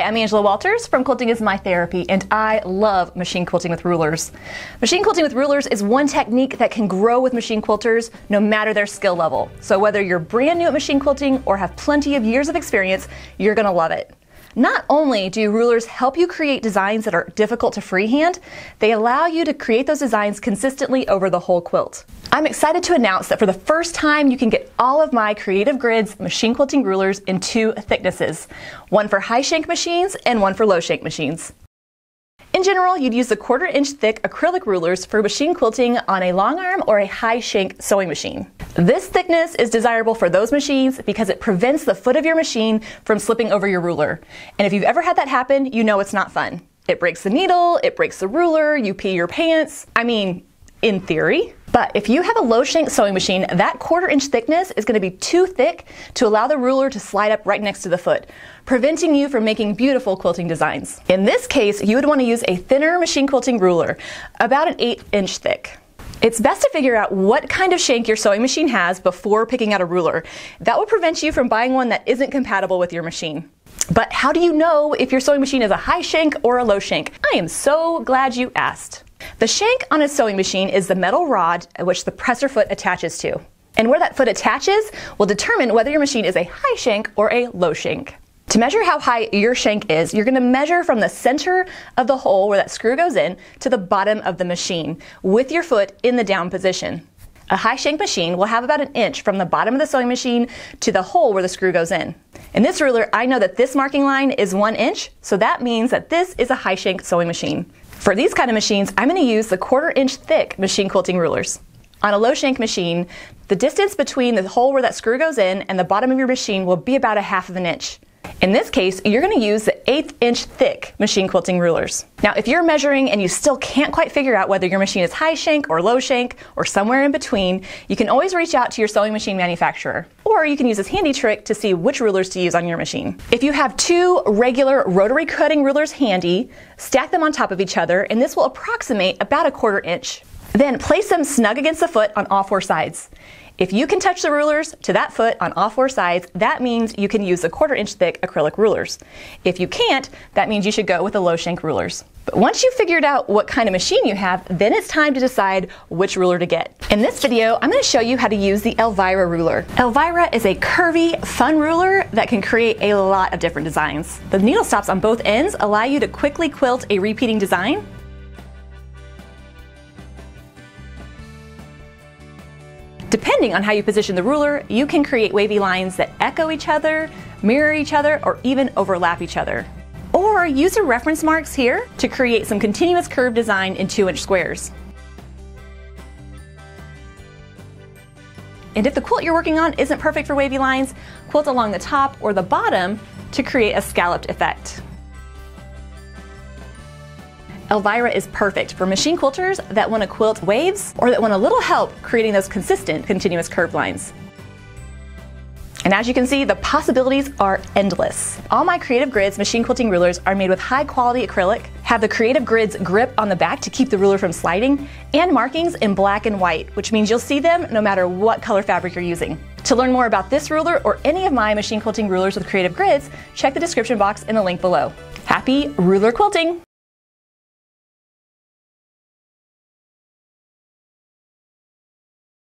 Hi, I'm Angela Walters from Quilting is My Therapy, and I love machine quilting with rulers. Machine quilting with rulers is one technique that can grow with machine quilters no matter their skill level. So whether you're brand new at machine quilting or have plenty of years of experience, you're gonna love it. Not only do rulers help you create designs that are difficult to freehand, they allow you to create those designs consistently over the whole quilt. I'm excited to announce that for the first time you can get all of my Creative Grids machine quilting rulers in two thicknesses, one for high shank machines and one for low shank machines. In general, you'd use the 1/4 inch thick acrylic rulers for machine quilting on a long arm or a high shank sewing machine. This thickness is desirable for those machines because it prevents the foot of your machine from slipping over your ruler. And if you've ever had that happen, you know it's not fun. It breaks the needle, it breaks the ruler, you pee your pants. I mean, in theory. But if you have a low shank sewing machine, that 1/4 inch thickness is going to be too thick to allow the ruler to slide up right next to the foot, preventing you from making beautiful quilting designs. In this case, you would want to use a thinner machine quilting ruler, about an 1/8 inch thick. It's best to figure out what kind of shank your sewing machine has before picking out a ruler. That will prevent you from buying one that isn't compatible with your machine. But how do you know if your sewing machine is a high shank or a low shank? I am so glad you asked. The shank on a sewing machine is the metal rod at which the presser foot attaches to. And where that foot attaches will determine whether your machine is a high shank or a low shank. To measure how high your shank is, you're going to measure from the center of the hole where that screw goes in to the bottom of the machine with your foot in the down position. A high shank machine will have about an inch from the bottom of the sewing machine to the hole where the screw goes in. In this ruler, I know that this marking line is 1 inch, so that means that this is a high shank sewing machine. For these kind of machines, I'm going to use the 1/4 inch thick machine quilting rulers. On a low shank machine, the distance between the hole where that screw goes in and the bottom of your machine will be about 1/2 inch. In this case, you're going to use the 1/8 inch thick machine quilting rulers. Now, if you're measuring and you still can't quite figure out whether your machine is high shank or low shank or somewhere in between, you can always reach out to your sewing machine manufacturer. Or you can use this handy trick to see which rulers to use on your machine. If you have two regular rotary cutting rulers handy, stack them on top of each other, and this will approximate about 1/4 inch. Then place them snug against the foot on all 4 sides. If you can touch the rulers to that foot on all 4 sides, that means you can use the 1/4 inch thick acrylic rulers. If you can't, that means you should go with the low shank rulers. But once you've figured out what kind of machine you have, then it's time to decide which ruler to get. In this video, I'm going to show you how to use the Elvira ruler. Elvira is a curvy, fun ruler that can create a lot of different designs. The needle stops on both ends allow you to quickly quilt a repeating design. Depending on how you position the ruler, you can create wavy lines that echo each other, mirror each other, or even overlap each other. Or use your reference marks here to create some continuous curved design in 2 inch squares. And if the quilt you're working on isn't perfect for wavy lines, quilt along the top or the bottom to create a scalloped effect. Elvira is perfect for machine quilters that want to quilt waves or that want a little help creating those consistent, continuous curved lines. And as you can see, the possibilities are endless. All my Creative Grids machine quilting rulers are made with high quality acrylic, have the Creative Grids grip on the back to keep the ruler from sliding, and markings in black and white, which means you'll see them no matter what color fabric you're using. To learn more about this ruler or any of my machine quilting rulers with Creative Grids, check the description box in the link below. Happy ruler quilting!